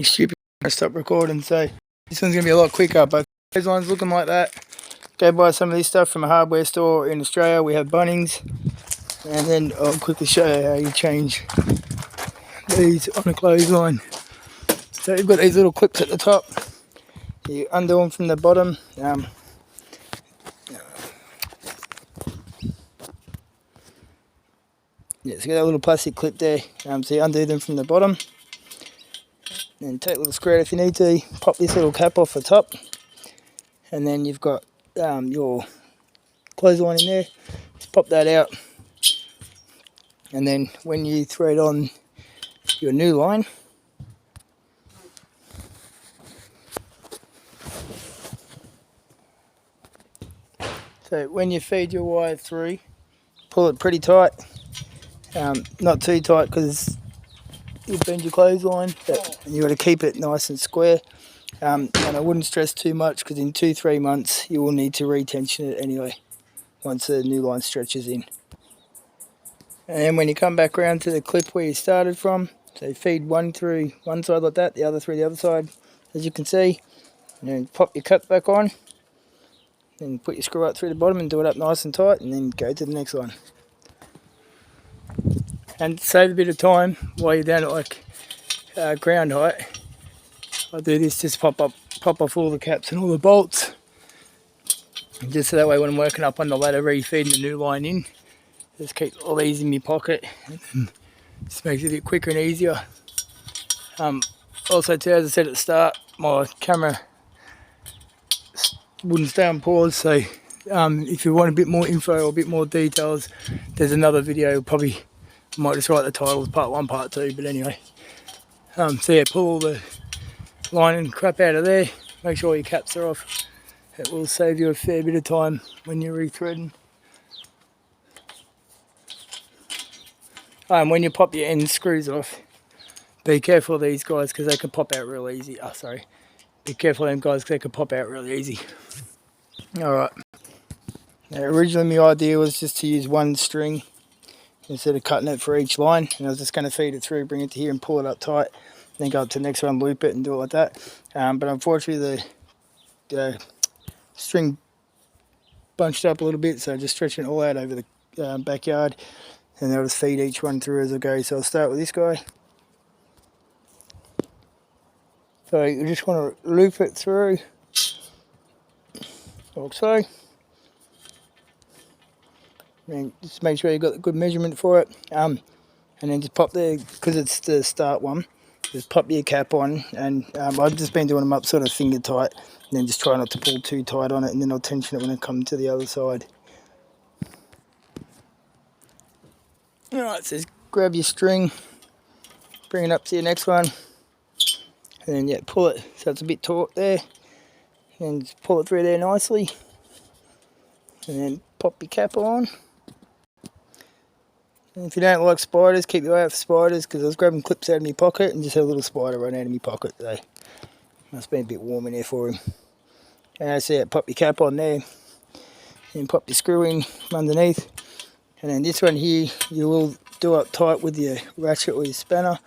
stupid. I stopped recording, so this one's gonna be a lot quicker. But those ones looking like that. Go buy some of this stuff from a hardware store in Australia. We have Bunnings, and then I'll quickly show you how you change these on a clothesline. So you've got these little clips at the top. You undo them from the bottom. Yeah, so you got that little plastic clip there. So you undo them from the bottom. Then take a little screw out if you need to. Pop this little cap off the top. And then you've got your clothesline in there. Just pop that out. And then when you thread on your new line, so when you feed your wire through, pull it pretty tight. Not too tight because you'll bend your clothesline, but you've got to keep it nice and square. And I wouldn't stress too much because in 2-3 months you will need to retension it anyway once the new line stretches in. And then when you come back around to the clip where you started from, so feed one through one side like that, the other through the other side, as you can see, and then pop your cup back on, then put your screw up through the bottom and do it up nice and tight, and then go to the next one. And save a bit of time while you're down at like ground height. I do this, just pop off all the caps and all the bolts, and just so that way when I'm working up on the ladder refeeding the new line in, just keep all these in my pocket, and just makes it a bit quicker and easier. Also too, as I said at the start, my camera wouldn't stay on pause, so if you want a bit more info or a bit more details, there's another video. Probably might just write the title as part 1, part 2, but anyway. So yeah, pull all the line and crap out of there, make sure your caps are off. It will save you a fair bit of time when you're rethreading. When you pop your end screws off, be careful of these guys because they can pop out real easy. Be careful of them guys because they can pop out really easy. Alright. Now, originally my idea was just to use one string instead of cutting it for each line, and I was just going to feed it through, bring it to here and pull it up tight, then go up to the next one, loop it and do it like that. But unfortunately the string bunched up a little bit, so just stretching it all out over the backyard, and I'll just feed each one through as I go. So I'll start with this guy. So you just want to loop it through, like so. And just make sure you've got a good measurement for it. And then just pop there, because it's the start one, just pop your cap on. And I've just been doing them up sort of finger tight, and then just try not to pull too tight on it, and then I'll tension it when I come to the other side. Alright, so just grab your string, bring it up to your next one, and then yeah, pull it so it's a bit taut there, and just pull it through there nicely, and then pop your cap on. And if you don't like spiders, keep your eye out for spiders, because I was grabbing clips out of my pocket and just had a little spider run out of my pocket, so must be a bit warm in there for him. And so yeah, pop your cap on there, and pop your screw in from underneath. And then this one here, you will do up tight with your ratchet or your spanner.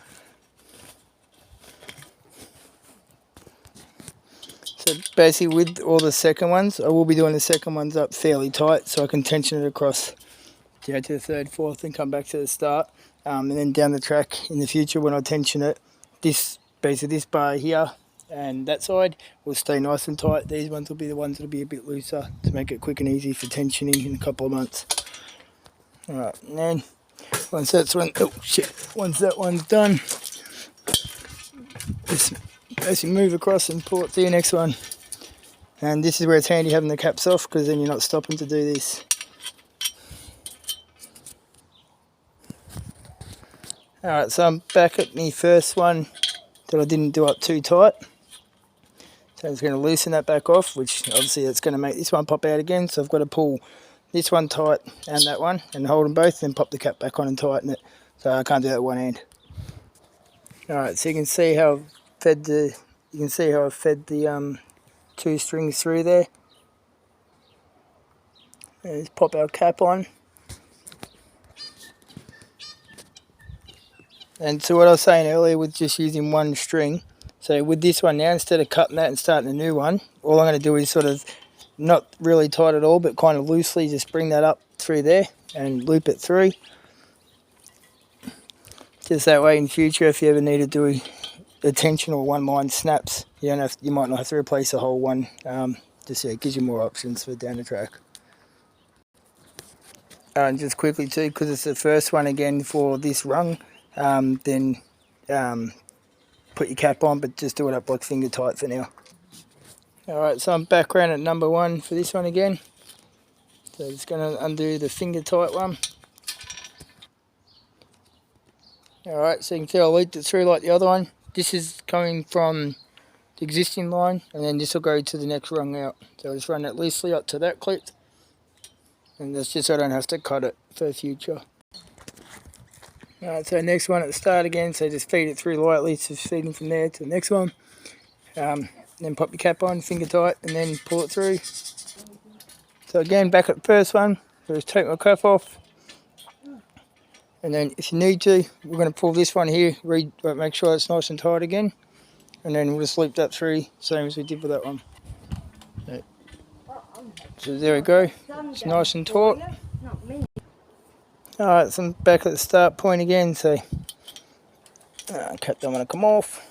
So basically with all the second ones, I will be doing the second ones up fairly tight so I can tension it across, you know, to the third, fourth, and come back to the start. And then down the track in the future when I tension it, basically this bar here and that side will stay nice and tight. These ones will be the ones that will be a bit looser to make it quick and easy for tensioning in a couple of months. Alright, and then once that one's done, just basically move across and pull it to your next one. And this is where it's handy having the caps off, because then you're not stopping to do this. Alright, so I'm back at my first one that I didn't do up too tight. So I'm just going to loosen that back off, which obviously that's going to make this one pop out again. So I've got to pull this one tight and that one and hold them both, then pop the cap back on and tighten it. So I can't do that with one hand. Alright, so you can see how I've fed the two strings through there. And just pop our cap on. And so what I was saying earlier with just using one string, So with this one now, instead of cutting that and starting a new one, all I'm going to do is sort of not really tight at all, but kind of loosely just bring that up through there and loop it through. Just that way in future, if you ever need to do a tension or one line snaps, you might not have to replace the whole one. Just it gives you more options for down the track. And just quickly too, because it's the first one again for this rung, then put your cap on, but just do it up like finger tight for now. Alright, so I'm back around at number 1 for this one again. So just going to undo the finger tight one. Alright, so you can see I looped it through like the other one. This is coming from the existing line, and then this will go to the next rung out. So I'll just run that loosely up to that clip, and that's just so I don't have to cut it for the future. Alright, so next one at the start again, so just feed it through lightly, just feeding from there to the next one. Then pop your cap on, finger tight, and then pull it through. So again, back at the first one, so just take my cap off. And then if you need to, we're going to pull this one here, make sure it's nice and tight again. And then we'll just loop that through, same as we did with that one. So there we go, it's nice and taut. Alright, so I'm back at the start point again, so cap don't want to come off.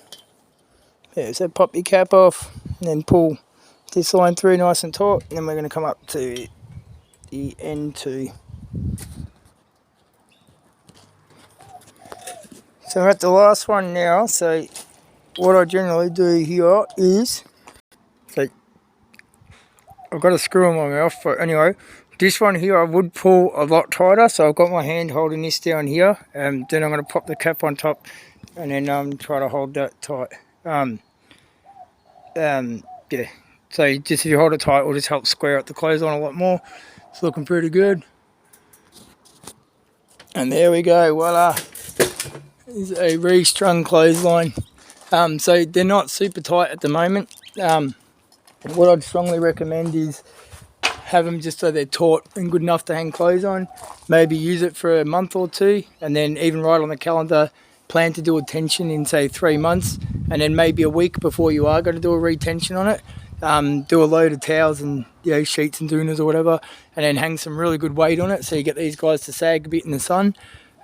Yeah, so pop your cap off, and then pull this line through nice and taut, and then we're going to come up to the end too. So we're at the last one now, so what I generally do here is, so I've got a screw in my mouth, but anyway, this one here I would pull a lot tighter, so I've got my hand holding this down here, and then I'm going to pop the cap on top, and then try to hold that tight. Yeah, so just if you hold it tight, it will just help square up the clothesline a lot more. It's looking pretty good. And there we go, voila. Is a restrung clothesline. So they're not super tight at the moment. What I'd strongly recommend is have them just so they're taut and good enough to hang clothes on. Maybe use it for a month or two, and then even write on the calendar, plan to do a tension in say 3 months, and then maybe a week before you are going to do a retension on it, do a load of towels and sheets and doonas or whatever, and then hang some really good weight on it so you get these guys to sag a bit in the sun.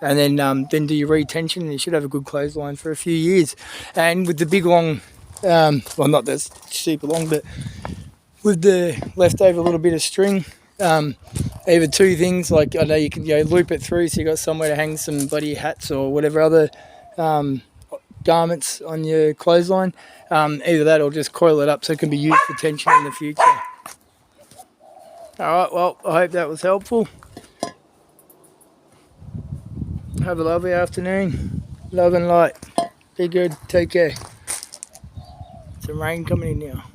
And then do your retention, and you should have a good clothesline for a few years. And with the big long, well, not that super long, but with the leftover little bit of string, either two things, like I know you can loop it through so you got somewhere to hang some bloody hats or whatever other garments on your clothesline. Either that or just coil it up so it can be used for tension in the future. Alright, well, I hope that was helpful. Have a lovely afternoon. Love and light. Be good. Take care. Some rain coming in now.